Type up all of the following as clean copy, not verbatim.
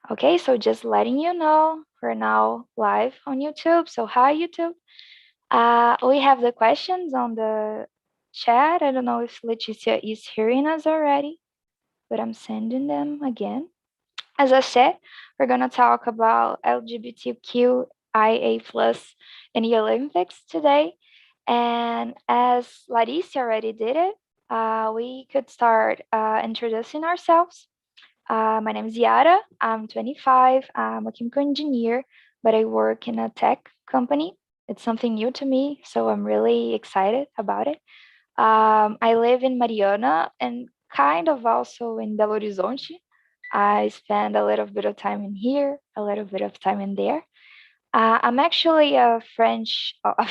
Okay, so just letting you know, we're now live on YouTube. So hi, YouTube. We have the questions on the chat. I don't know if Leticia is hearing us already, but I'm sending them again. As I said, we're going to talk about LGBTQIA plus in the Olympics today. And as Larissa already did it, we could start introducing ourselves. My name is Yara. I'm 25. I'm a chemical engineer, but I work in a tech company. It's something new to me, so I'm really excited about it. I live in Mariana and kind of also in Belo Horizonte. I spend a little bit of time in here, a little bit of time in there. I'm actually I'm not a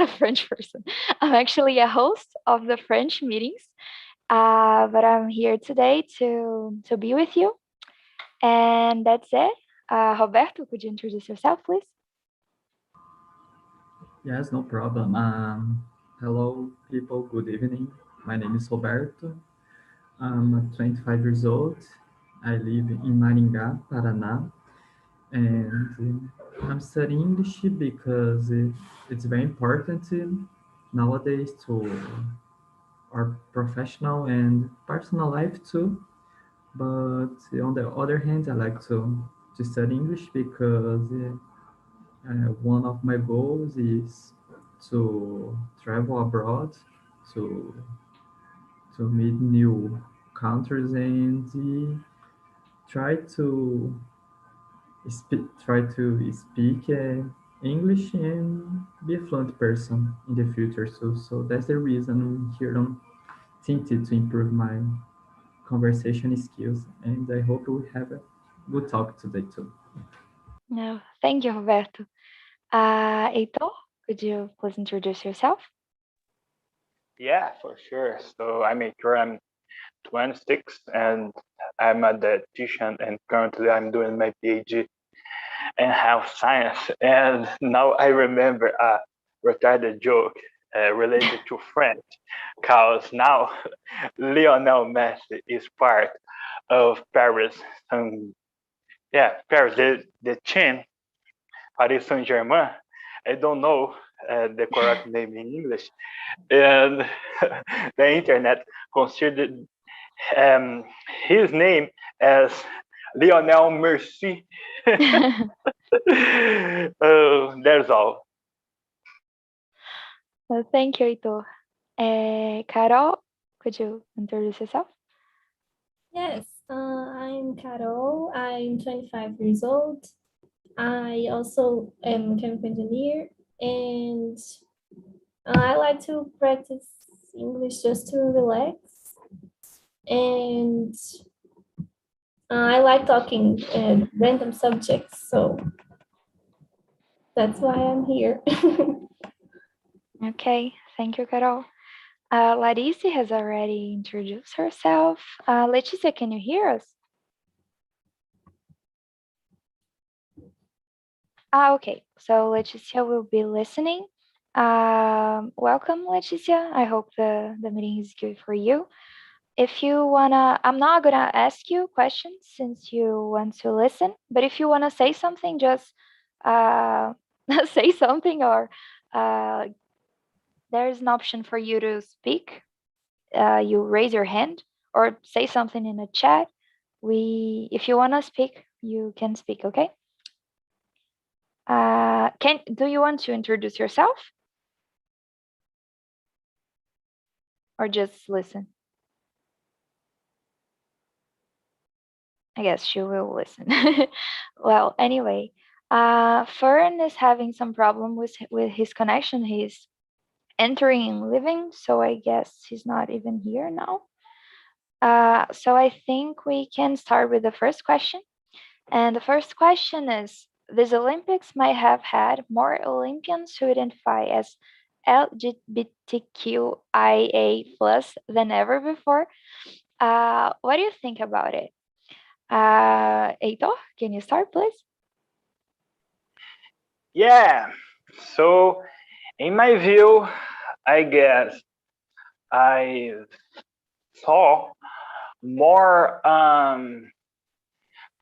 French person. I'm actually a host of the French meetings, but I'm here today to be with you. And that's it. Roberto, could you introduce yourself, please? Yes, no problem. Hello, people. Good evening. My name is Roberto. I'm 25 years old. I live in Maringá, Paraná, and I'm studying English because it's very important nowadays to our professional and personal life too. But on the other hand, I like to study English because one of my goals is to travel abroad to meet new countries and try to speak English and be a fluent person in the future. So that's the reason I'm here on Tinted to improve my conversation skills, and I hope we have a good talk today too. No, thank you, Roberto. Heitor, could you please introduce yourself? Yeah, for sure. So I'm Heitor, I'm 26 and I'm a dietitian and currently I'm doing my PhD in health science. And now I remember a retarded joke related to French, because now Lionel Messi is part of Paris. Paris, the chain, Paris Saint-Germain. I don't know the correct name in English. And the internet considered um, his name as Lionel Mercy. That's all. Well, thank you, Heitor. Carol, could you introduce yourself? Yes, I'm Carol. I'm 25 years old. I also am a chemical engineer, and I like to practice English just to relax. And I like talking random subjects, so that's why I'm here. Okay, thank you, Carol. Larissa has already introduced herself. Leticia, can you hear us? Okay, so Leticia will be listening. Welcome, Leticia. I hope the meeting is good for you. If you wanna, I'm not gonna ask you questions since you want to listen, but if you wanna say something, just uh, say something, or uh, there's an option for you to speak. You raise your hand or say something in the chat. If you wanna speak, you can speak. Okay. Do you want to introduce yourself or just listen? I guess she will listen. Well, anyway, Fern is having some problem with his connection. He's entering and leaving, so I guess he's not even here now. So I think we can start with the first question. And the first question is, these Olympics might have had more Olympians who identify as LGBTQIA plus than ever before. What do you think about it? Heitor, can you start, please? Yeah. So, in my view, I guess I saw more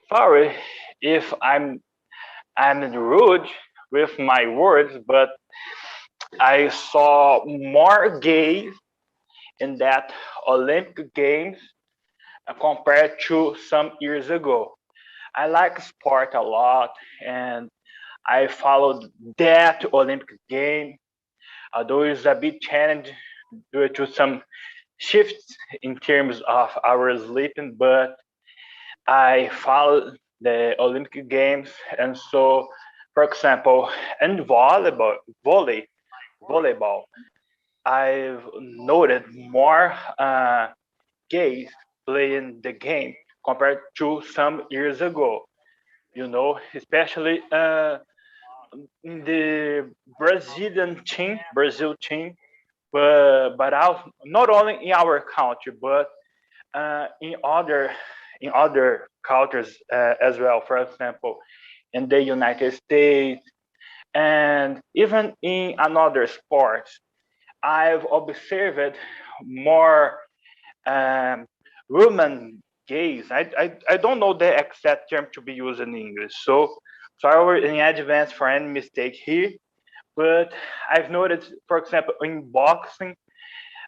Sorry if I'm rude with my words, but I saw more gays in that Olympic Games compared to some years ago. I like sport a lot, and I followed that Olympic game. Although it's a big challenge due to some shifts in terms of our sleeping, but I followed the Olympic Games, and so, for example, in volleyball, I've noted more gays playing the game compared to some years ago. Especially in the Brazil team, but also, not only in our country, but in other cultures as well. For example, in the United States and even in another sports, I've observed more um, women gays. I don't know the exact term to be used in English, so sorry in advance for any mistake here. But I've noticed, for example, in boxing,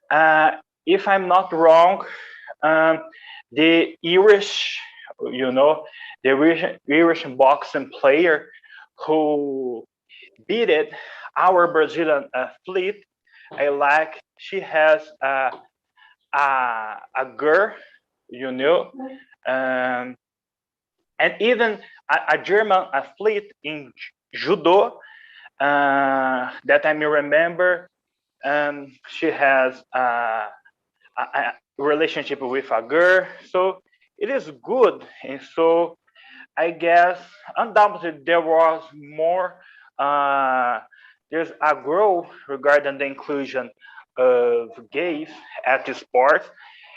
uh, if I'm not wrong, um, the Irish, you know, the Irish boxing player who beat it, our Brazilian athlete, I like, she has a girl, you know, um, and even a German athlete in judo that I may remember. She has a relationship with a girl, so it is good. And so I guess undoubtedly there was more. Uh, there's a growth regarding the inclusion of gays at the sport,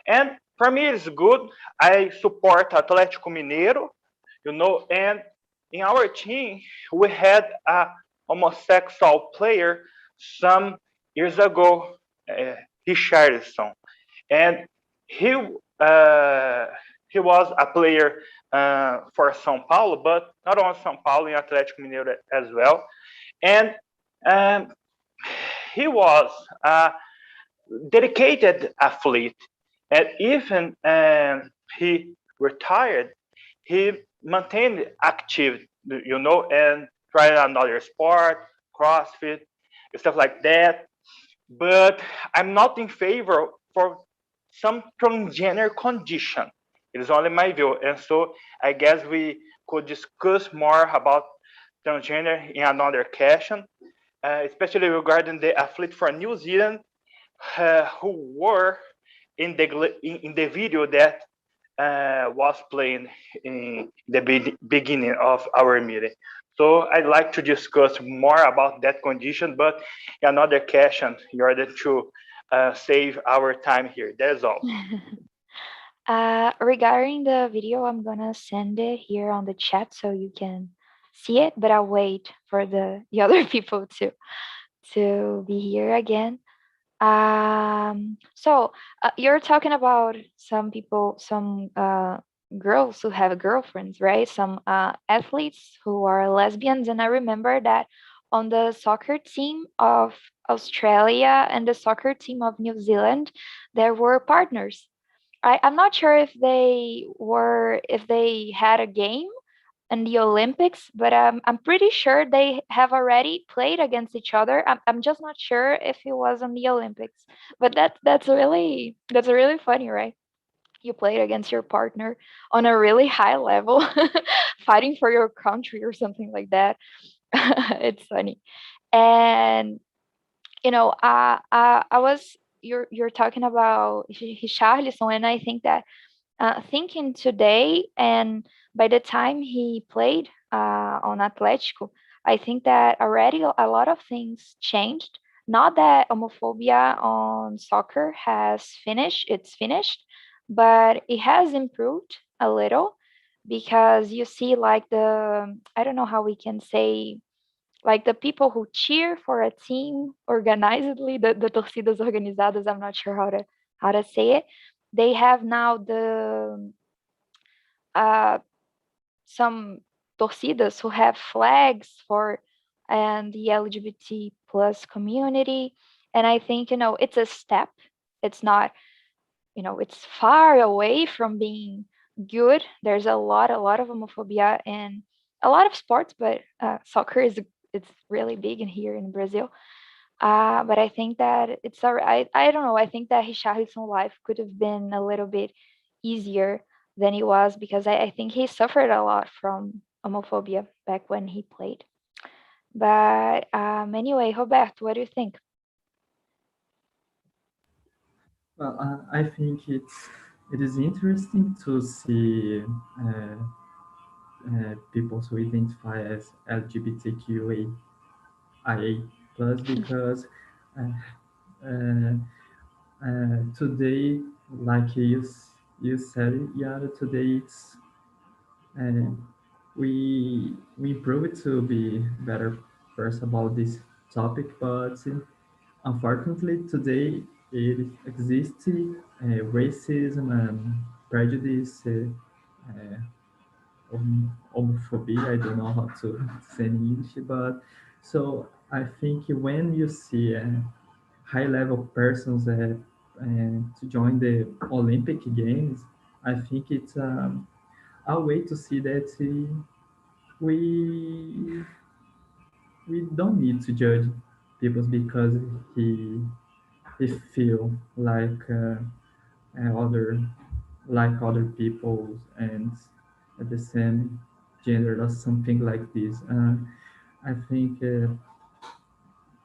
and for me it's good. I support Atlético Mineiro, and in our team we had a homosexual player some years ago, uh, Richardson, and he uh, he was a player for São Paulo, but not only São Paulo, in Atlético Mineiro as well. And um, he was a dedicated athlete, and even he retired, he maintained active, and tried another sport, CrossFit, stuff like that. But I'm not in favor for some transgender condition. It is only my view. And so I guess we could discuss more about transgender in another question, especially regarding the athlete from New Zealand who were in the video that was playing in the beginning of our meeting. So I'd like to discuss more about that condition, but another question in order to save our time here. That's all. Regarding the video, I'm gonna send it here on the chat so you can see it, but I'll wait for the other people to be here again. So you're talking about some people, some girls who have girlfriends, right? Some athletes who are lesbians, and I remember that on the soccer team of Australia and the soccer team of New Zealand, there were partners. I'm not sure if they had a game in the Olympics, but I'm pretty sure they have already played against each other. I'm just not sure if it was in the Olympics. But that's really funny, right? You played against your partner on a really high level, fighting for your country or something like that. It's funny. And I was you're talking about Richarlison, and I think that thinking today, and by the time he played on Atletico, I think that already a lot of things changed. Not that homophobia on soccer has finished, it's finished, but it has improved a little, because you see, like, I don't know how we can say, like, the people who cheer for a team organizedly, the torcidas organizadas, I'm not sure how to say it. They have now uh, some torcidas who have flags for and the LGBT plus community. And I think, it's a step. It's not, it's far away from being good. There's a lot of homophobia in a lot of sports, but soccer it's really big in here in Brazil. But I think that it's all right. I don't know. I think that Richarlison's life could have been a little bit easier than it was, because I think he suffered a lot from homophobia back when he played. But anyway, Roberto, what do you think? Well, I think it is interesting to see people who identify as LGBTQIA plus because uh, uh, today, like you said, yeah, today uh, we improve to be better first about this topic, but unfortunately today it exists racism and prejudice, homophobia. I don't know how to say in English, but so I think when you see high level persons to join the Olympic Games, I think it's a way to see that we we don't need to judge people because he he feel other other people and at the same gender or something like this. I think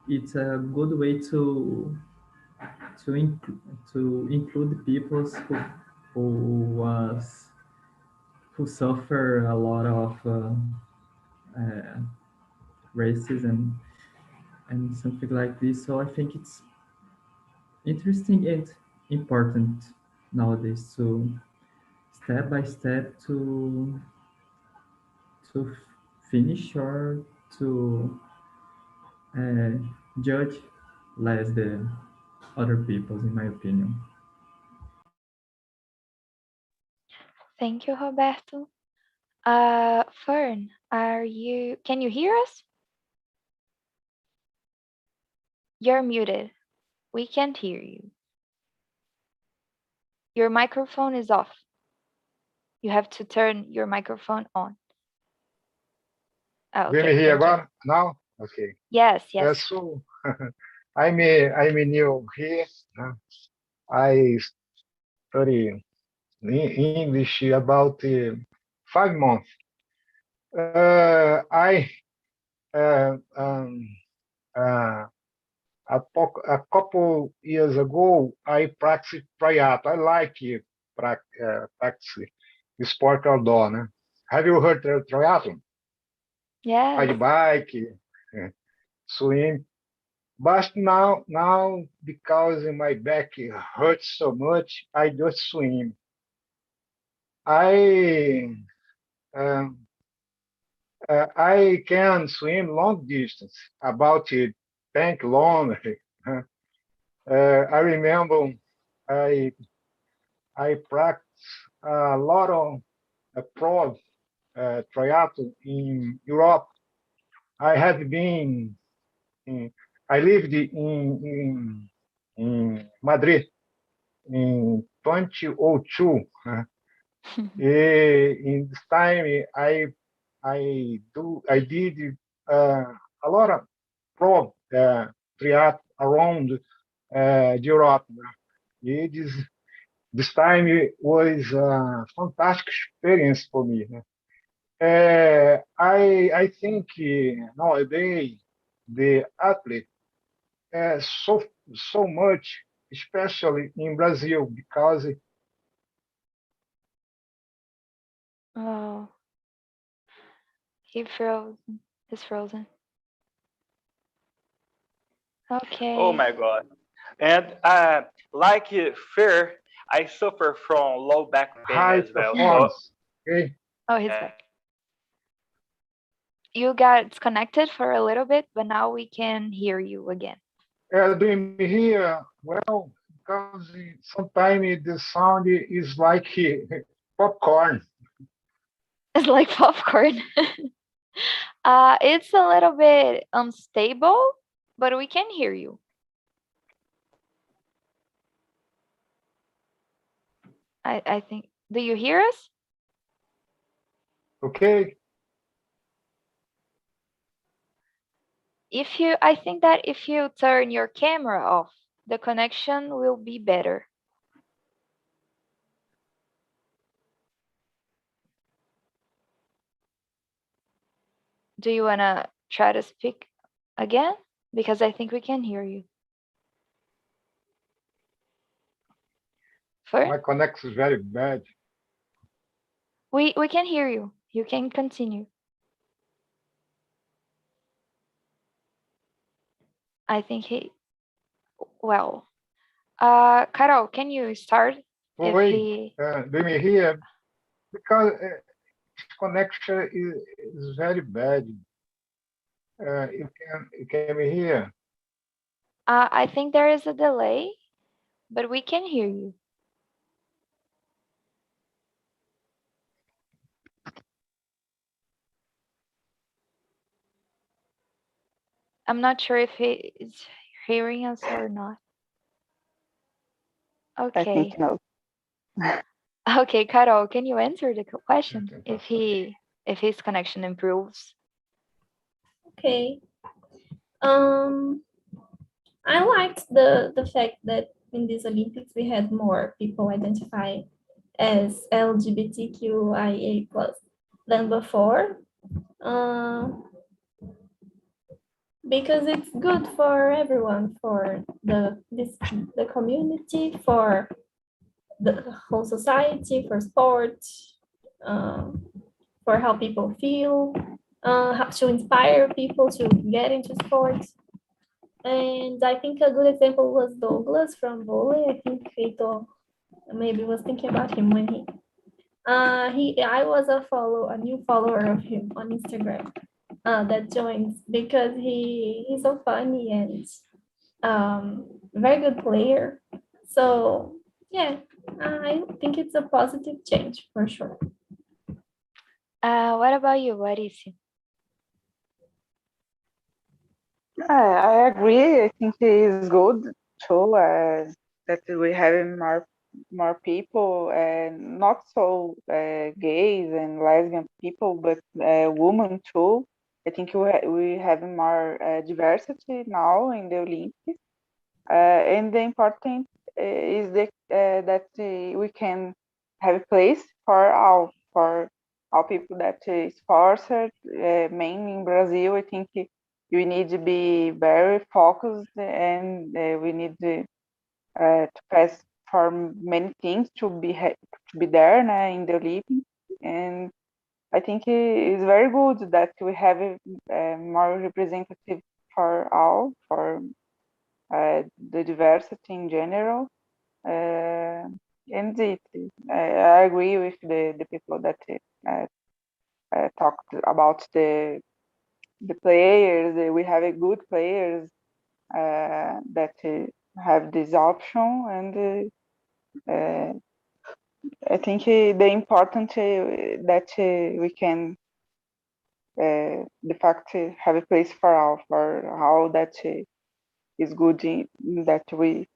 it's a good way to to include people who was who suffer a lot of uh, racism and something like this. So I think it's interesting and important nowadays to step by step to finish or to uh, judge less the other people's, in my opinion. Thank you, Roberto. Fern, can you hear us? You're muted. We can't hear you. Your microphone is off. You have to turn your microphone on. Oh, Do okay, me hear thank you. agora? Now? Okay. Yes, yes. So I'm new here. I study English about 5 months. I uh, a couple years ago I practiced triathlon. I like practice sport outdoor. Né? Have you heard triathlon? Yes. Ride bike, swim. But now because my back hurts so much, I just swim. I um, I can swim long distance, about 10 kilometers. I remember I I practice a lot of pro triathlon in Europe. I have been in, I lived in Madrid in 2002. In this time, I did a lot of pro triathlon around Europe. This time was a fantastic experience for me. I think nowadays the athlete so much, especially in Brazil, because Oh, he froze. He's frozen. Okay. Oh my God. And like fear, I suffer from low back pain high as well. So performance. Okay, Oh, he's back. You got disconnected for a little bit, but now we can hear you again. do me here well because sometimes the sound is like popcorn. It's like popcorn. It's a little bit unstable, but we can hear you. I think. Do you hear us? Okay. I think that if you turn your camera off, the connection will be better. Do you wanna try to speak again? Because I think we can hear you. My connection is very bad. We can hear you. You can continue. I think well, Carol, can you start? Wait, do you hear? Because connection is very bad. You can hear. I think there is a delay, but we can hear you. I'm not sure if he is hearing us or not. Okay. I think no. Okay, Carol, can you answer the question if his connection improves? Okay. I liked the fact that in these Olympics we had more people identify as LGBTQIA plus than before. Because it's good for everyone, for the community, for the whole society, for sport, for how people feel, how to inspire people to get into sports. And I think a good example was Douglas from volley. I think Heitor maybe was thinking about him when I was a new follower of him on Instagram that joins because he's so funny and very good player. So yeah, I think it's a positive change for sure. What about you, Larissa? I agree. I think it is good too that we have more people, and not so gays and lesbian people, but women too. I think we have more diversity now in the Olympics, and the important is that we can have a place for all people that is sponsored, mainly in Brazil. I think we need to be very focused, and we need to pass for many things to be there in the Olympics. And I think it's very good that we have a more representative for all, for the diversity in general. And I agree with the people that talked about the players. We have a good players that have this option, and I think the important that we can the fact have a place for all that is good that we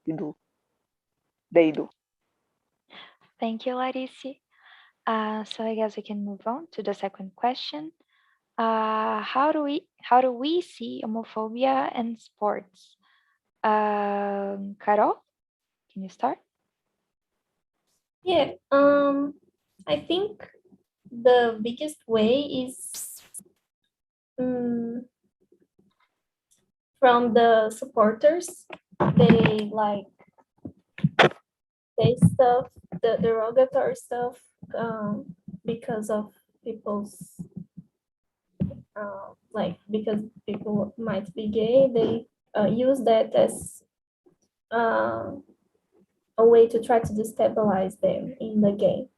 do. They do. Thank you, Larissa. So I guess we can move on to the second question. How do we see homophobia in sports? Carol, can you start? Yeah, I think the biggest way is from the supporters. They like say stuff, the derogatory stuff, because of people's because people might be gay. They use that as a way to try to destabilize them in the game.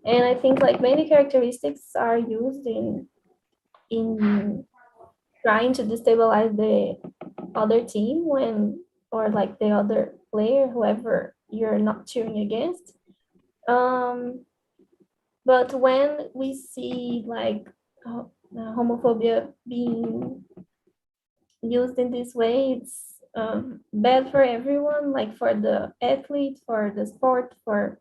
And I think like many characteristics are used in trying to destabilize the other team or like the other player, whoever you're not cheering against. But when we see like homophobia being used in this way, it's bad for everyone, like for the athlete, for the sport, for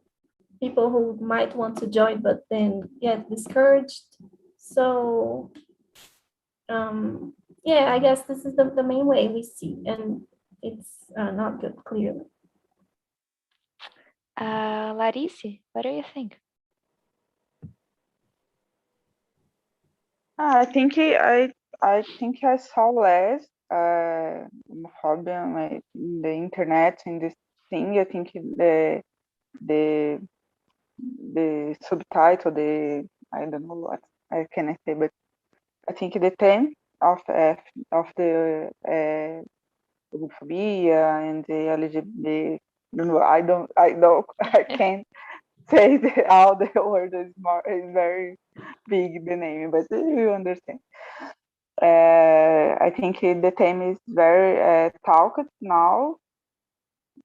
people who might want to join but then get discouraged. So yeah, I guess this is the main way we see, and it's not good, clearly. Larice, what do you think? I think I saw less homophobia on the internet in this thing. I think the subtitle, I don't know what I can say, but I think the theme of the homophobia and the LGBT, I can't say all the words is very big, the name, but you understand. I think the theme is very talked now,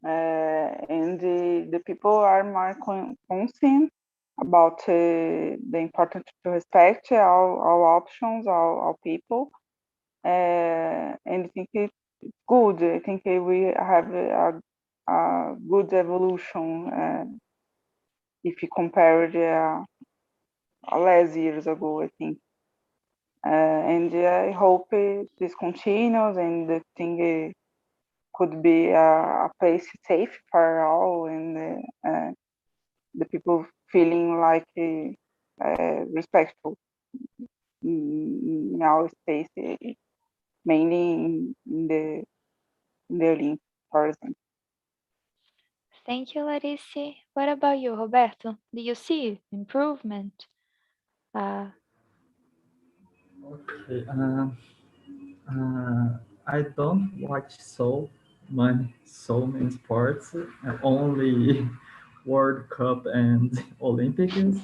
and the people are more conscious about the importance to respect all options, all people, and I think it's good. I think we have a good evolution if you compare it last years ago, I think. And I hope this continues and the thing could be a place safe for all, and the people feeling like respectful in our space, mainly in the Olympics, for example. Thank you, Larice. What about you, Roberto? Do you see improvement? Okay. I don't watch so many sports. Only World Cup and Olympics.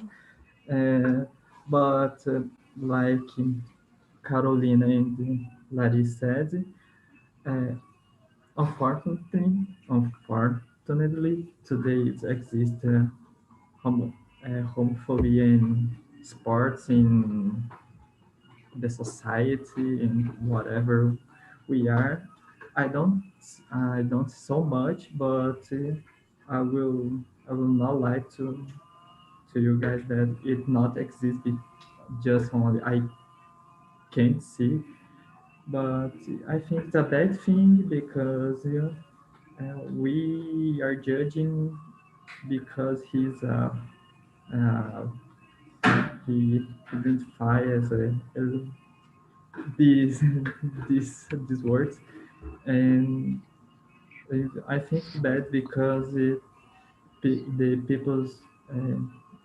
But like Carolina and Larissa said, uh, unfortunately, today it exists homophobia in sports, in the society, and whatever we are. I don't, I don't so much, but I will, I will not like to you guys that it not exists. It just only I can't see, but I think it's a bad thing because we are judging because uh, he identifies as these these words, and I think it's bad because the people's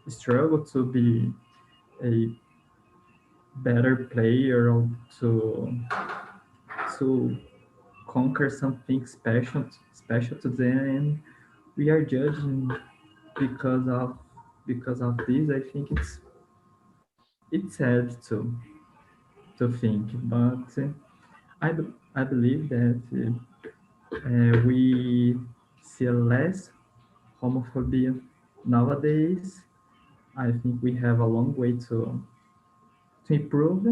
struggle to be a better player or to conquer something special to them, and we are judging because of this. I think it's sad to think, but I believe that we see less homophobia nowadays. I think we have a long way to improve,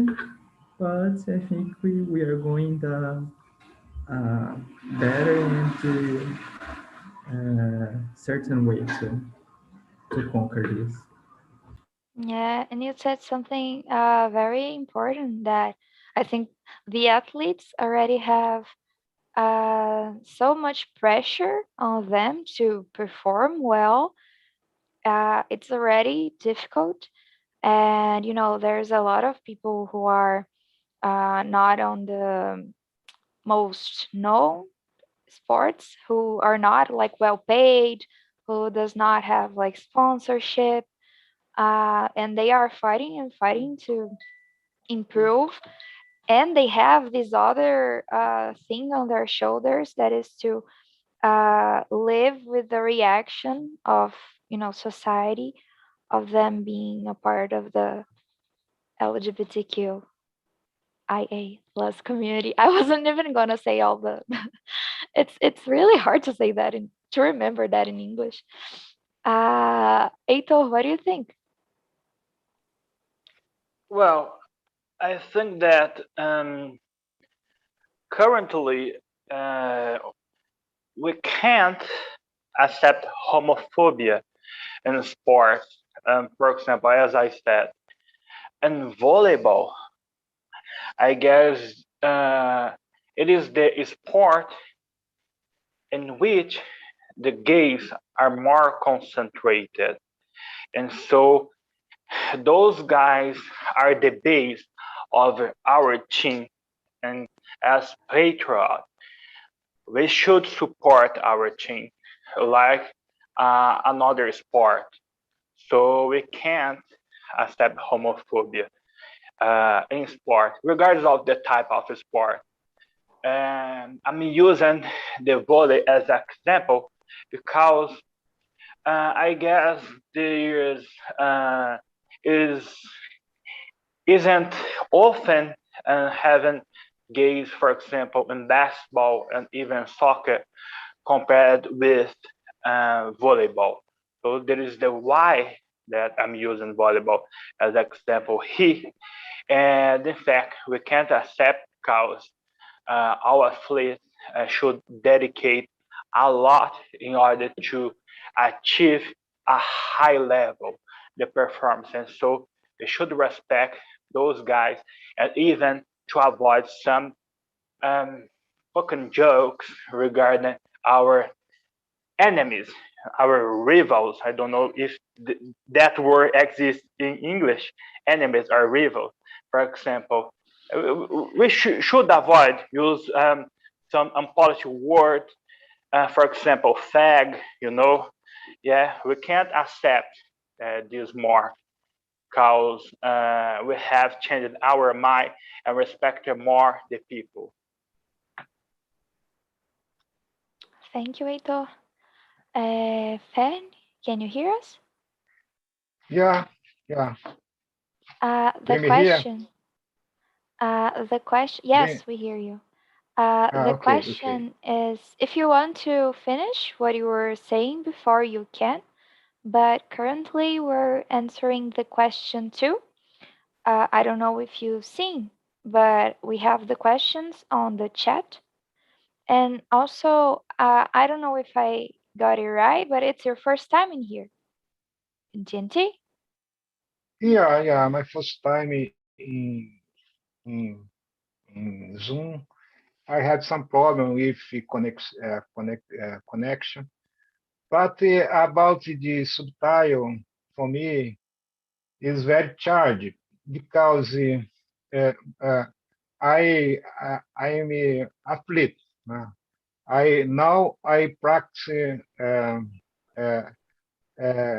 but I think we are going the uh, better and certain way to conquer this. Yeah, and you said something very important that I think the athletes already have so much pressure on them to perform well. It's already difficult, and there's a lot of people who are not on the most known sports, who are not like well paid, who does not have like sponsorship, and they are fighting and fighting to improve, and they have this other thing on their shoulders, that is to live with the reaction of society, of them being a part of the LGBTQIA plus community. I wasn't even gonna say all the it's really hard to say that, to remember that in English. Heitor, what do you think? Well, I think that currently we can't accept homophobia in sports. For example, as I said, in volleyball, I guess it is the sport in which the gays are more concentrated. And so those guys are the base of our team. And as patriot, we should support our team like another sport. So we can't accept homophobia in sport, regardless of the type of sport. And I'm using the volley as an example because I guess there is isn't often having gays, for example, in basketball and even soccer compared with volleyball. So there is the why that I'm using volleyball as an example here. And in fact, we can't accept because our athletes should dedicate a lot in order to achieve a high level the performance. And so they should respect those guys and even to avoid some fucking jokes regarding our enemies, our rivals. I don't know if that word exists in English, enemies or rivals. For example, we should avoid use some unpolished word, for example, fag, Yeah, we can't accept this more because we have changed our mind and respected more the people. Thank you, Heitor. Fan, can you hear us? Yeah. The Can you hear? question. Yes, we hear you. The Okay. question is, if you want to finish what you were saying before, you can. But currently, we're answering the question too. I don't know if you've seen, but we have the questions on the chat. And also, I don't know if I got it right, but it's your first time in here. GNT? Yeah. My first time in Zoom. I had some problem with the connection. But about the subtitle, for me, is very charged because uh, uh, I am an athlete. I practice uh,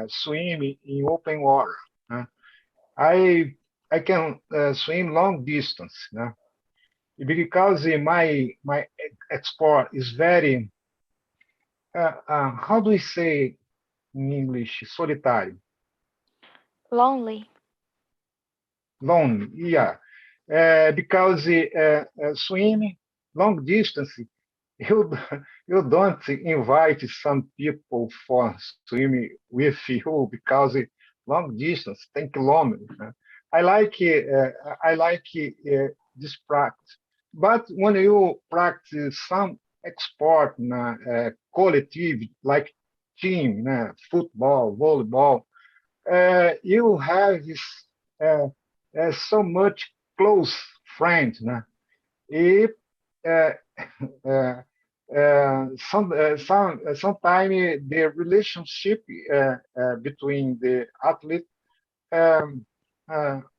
swim in open water. I I can swim long distance. Because my export is very how do we say in English solitário, Lonely. lonely, yeah. Because swimming long distance, you you don't invite some people for swimming with you because long distance 10 kilometers. I like this practice, but when you practice some sport collective like team, football, volleyball, you have this uh, so much close friends. If uh, uh, sometimes the relationship between the athlete um,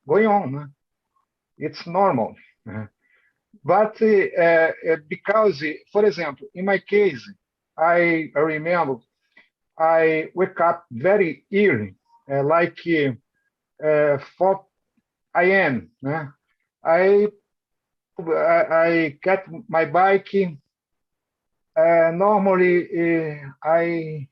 going on. It's normal. But because, for example, in my case, I remember I wake up very early, like 4 a.m. I I get my bike. Normally, I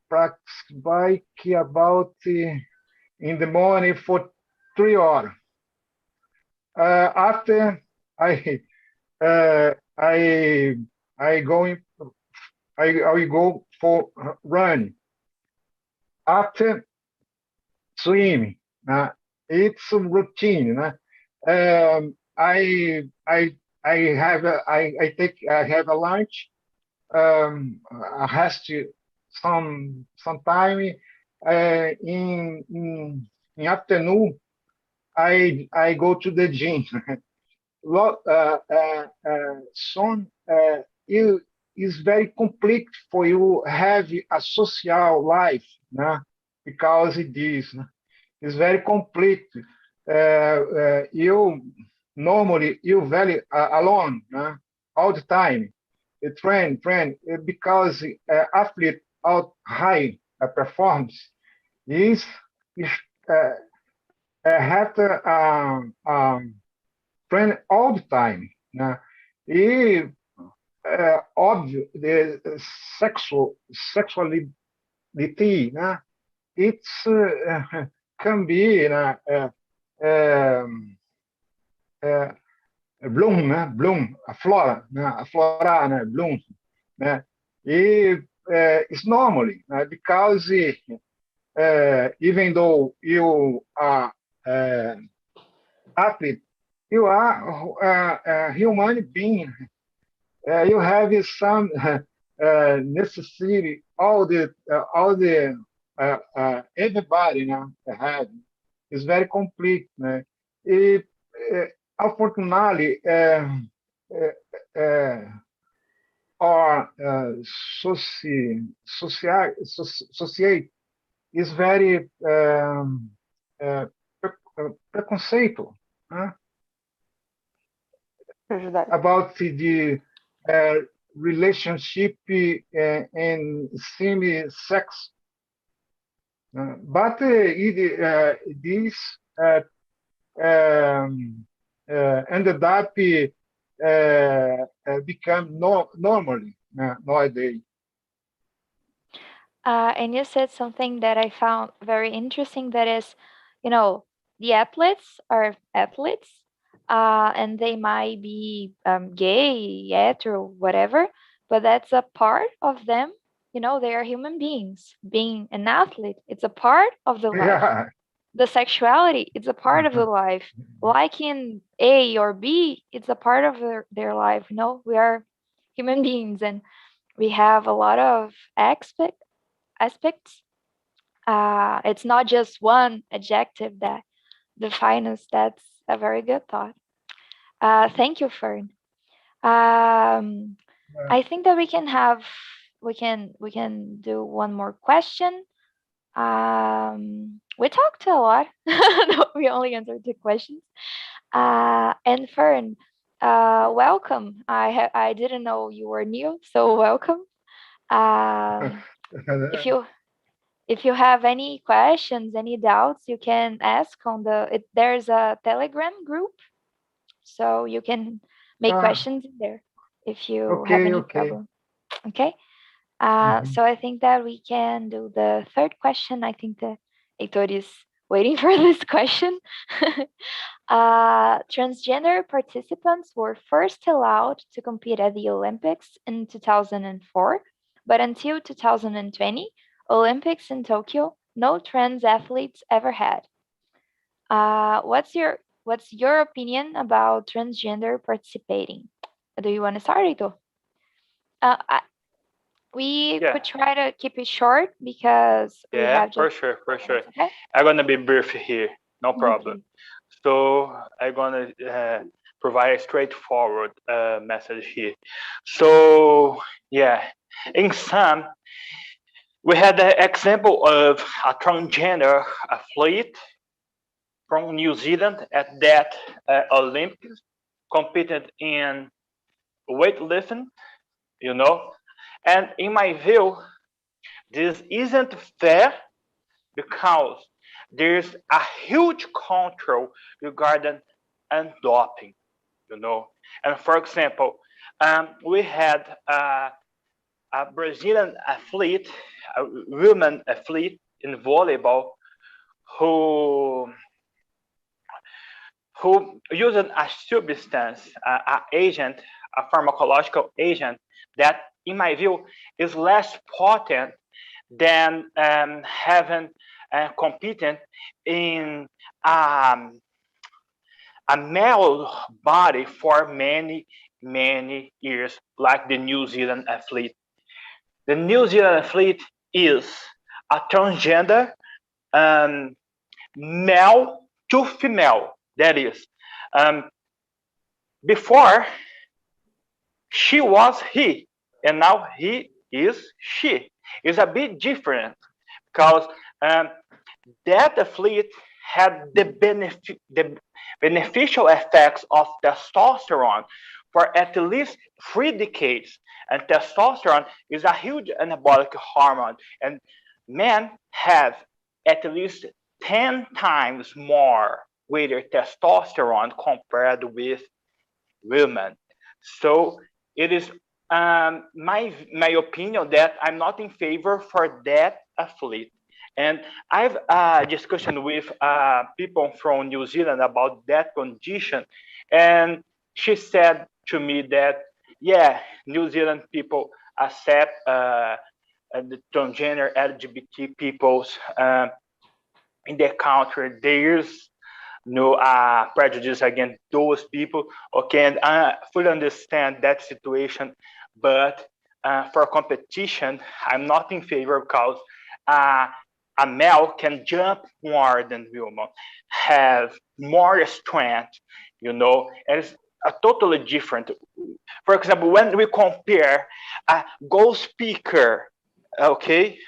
practice bike about in the morning for 3 hours. After I I I going I will go for run. After swimming, It's a routine. I have a lunch. I has to some time in afternoon. I go to the gym. Soon it is very complete for you have a social life, né? Because it is. Né? It's very complete. You normally you very alone, né? All the time. Train because athlete out high performance is have to train all the time, né? E óbvio, the sexuality, né? It's can be bloom, né? Bloom, a flora, né? A flora, né? Bloom, né? E it's normally because even though you are athlete, you are a human being. You have some necessity. All the everybody now have is very complete. Né? E unfortunately, our society is very preconceito, né? About the relationship and same sex. But this ended up become normally nowadays. And you said something that I found very interesting. That is, the athletes are athletes, and they might be gay, hetero, whatever, but that's a part of them. They are human beings. Being an athlete, it's a part of the life. Yeah. The sexuality, it's a part of the life. Liking A or B, it's a part of their life. We are human beings, and we have a lot of aspects. It's not just one adjective that defines us. That's a very good thought. Thank you, Fern. I think that we can do one more question. We talked a lot. No, we only answered 2 questions. And Fern, welcome. I didn't know you were new, so welcome. If you have any questions, any doubts, you can ask on there's a Telegram group, so you can make questions in there if you have any problem. Okay. So I think that we can do the 3rd question. I think that Heitor is waiting for this question. Transgender participants were first allowed to compete at the Olympics in 2004, but until 2020, Olympics in Tokyo, no trans athletes ever had. What's your opinion about transgender participating? Do you want to start, Heitor? We could try to keep it short because we have for sure. Okay? I'm gonna be brief here, no problem. Okay. So I'm gonna provide a straightforward message here. So in sum, we had the example of a transgender athlete from New Zealand at that Olympics, competed in weightlifting, and in my view, this isn't fair because there's a huge control regarding doping, And for example, we had a Brazilian athlete, a woman athlete in volleyball, who used a substance, an agent, a pharmacological agent that, in my view, is less potent than having competent in a male body for many, many years, like the New Zealand athlete. The New Zealand athlete is a transgender male to female. That is, before she was he, and now he is she. It's a bit different because that athlete had the beneficial effects of testosterone for at least 3 decades. And testosterone is a huge anabolic hormone, and men have at least 10 times more greater testosterone compared with women. So it is my opinion that I'm not in favor for that athlete. And I've discussion with people from New Zealand about that condition, and she said to me that yeah, New Zealand people accept the transgender LGBT peoples in their country. There's no prejudice against those people. Okay, and I fully understand that situation, but for competition, I'm not in favor because uh, a male can jump more than women, have more strength, and it's a totally different. For example, when we compare a goal speaker, okay,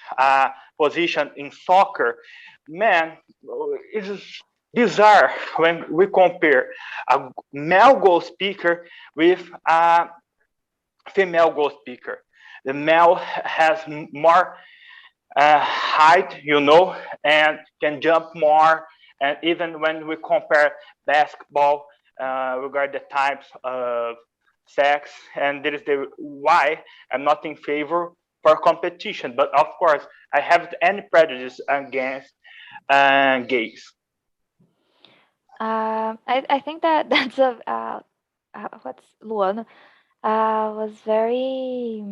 position in soccer, man, it's bizarre when we compare a male goal speaker with a female goal speaker. The male has more height, and can jump more. And even when we compare basketball, regard the types of sex, and that is the why I'm not in favor for competition. But of course, I haven't any prejudice against gays. I think that that's a what's Luana was very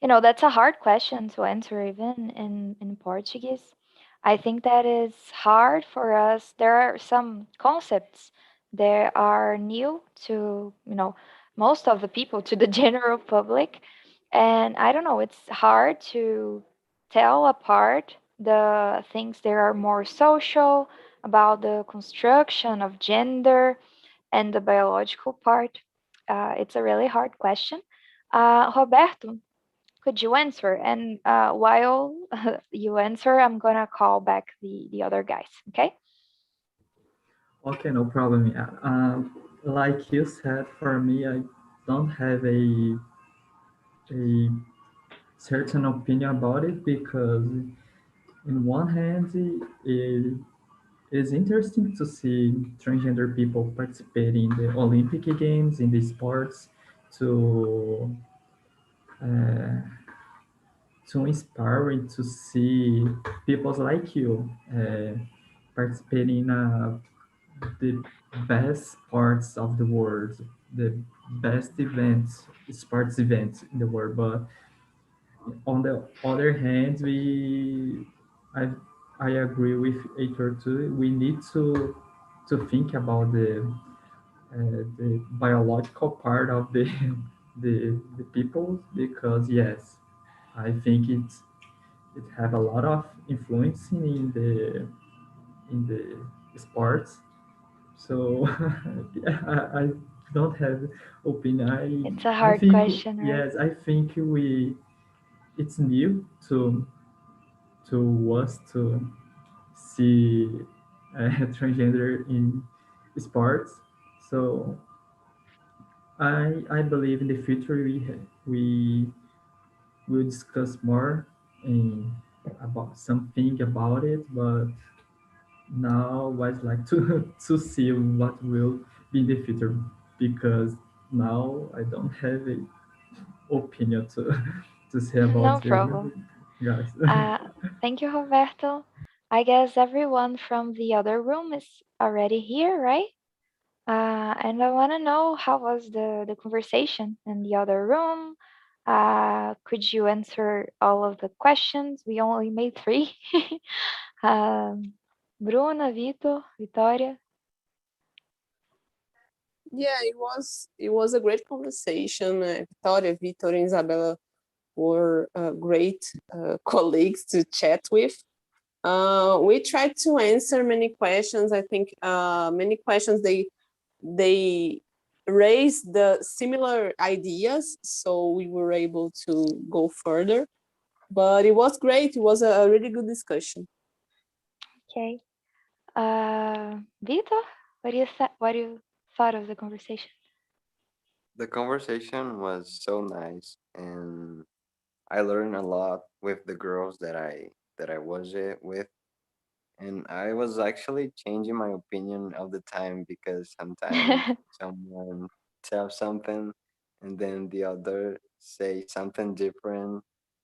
that's a hard question to answer even in Portuguese. I think that is hard for us. There are some concepts that are new to most of the people, to the general public, and I don't know, it's hard to tell apart the things that are more social about the construction of gender and the biological part. It's a really hard question. Roberto, could you answer? And while you answer, I'm gonna call back the other guys. Okay? Okay, no problem. Yeah. Like you said, for me, I don't have a certain opinion about it because, in one hand, it is interesting to see transgender people participating in the Olympic Games, in the sports, to uh, inspiring to see people like you participating in the best parts of the world, the best events, sports events in the world. But on the other hand, I, I agree with Heitor too. We need to think about the biological part of the the people because yes, I think it have a lot of influence in the sports. So yeah, I don't have opinion. It's a I hard think question, right? yes, I think it's new to us to see transgender in sports. So I believe in the future we will discuss more in, about something about it, but now I'd like to to see what will be in the future because now I don't have a opinion to to say about No the problem. guys. Uh, Thank you, Roberto. I guess everyone from the other room is already here, right? And I want to know how was the conversation in the other room. Could you answer all of the questions? We only made 3. Bruna, Vitor, Vitória. Yeah, it was a great conversation. Victoria, Vitor, and Isabella were great colleagues to chat with. We tried to answer many questions. I think many questions they raised the similar ideas, so we were able to go further. But it was great. It was a really good discussion. Okay. Vitor, what do you thought of the conversation? The conversation was so nice, and I learned a lot with the girls that I was with, and I was actually changing my opinion all the time because sometimes someone tells something and then the other say something different.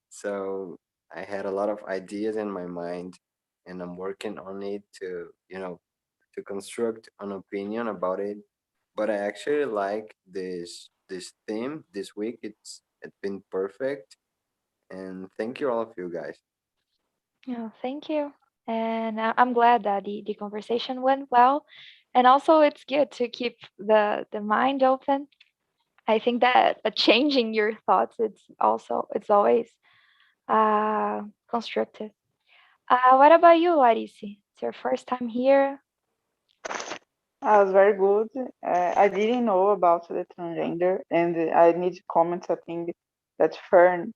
So I had a lot of ideas in my mind, and I'm working on it to, to construct an opinion about it. But I actually like this theme this week. It's been perfect, and thank you all of you guys. Yeah, thank you. And I'm glad that the conversation went well. And also it's good to keep the mind open. I think that changing your thoughts, it's always constructive. What about you, Larissa? It's your first time here. Was very good. I didn't know about the transgender, and I need to comment something that Fern,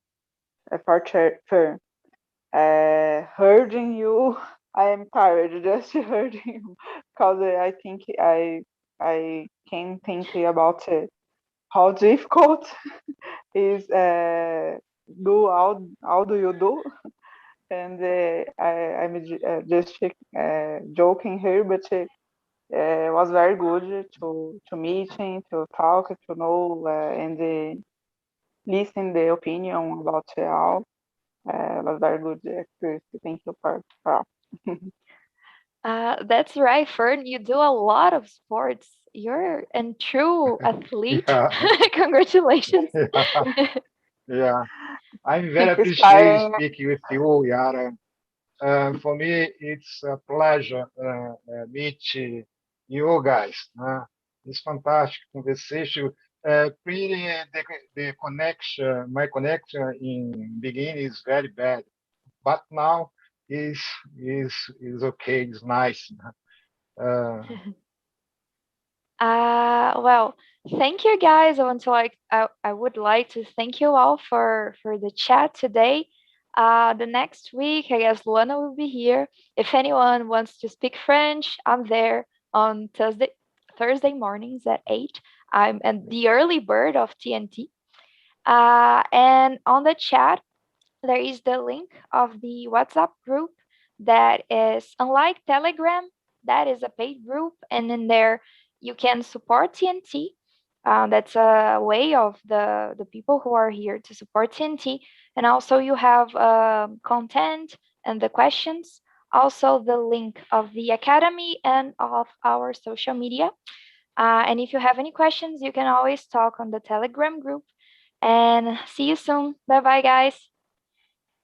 Fern, hearing you, I am tired just hearing you, because I think I can think about how difficult is do how do you do, and I'm just joking here, but it was very good to meeting, to talk, to know, and listen the opinion about all. It was very good experience. Thank you for That's right, Fern. You do a lot of sports. You're a true athlete. Yeah, Congratulations. yeah. I'm very keep appreciated inspiring. speaking with you, Yara. For me, it's a pleasure meet you guys. It's fantastic conversation. Really, the connection, my connection in beginning is very bad, but now is is okay. It's nice. Uh, Well, thank you guys. I would like to thank you all for the chat today. The next week, I guess Luana will be here. If anyone wants to speak French, I'm there on Thursday mornings at 8. I'm at the early bird of TNT. And on the chat, there is the link of the WhatsApp group that is unlike Telegram, that is a paid group, and in there you can support TNT. That's a way of the people who are here to support TNT, and also you have content and the questions, also the link of the academy and of our social media. And if you have any questions, you can always talk on the Telegram group. And see you soon. Bye bye, guys.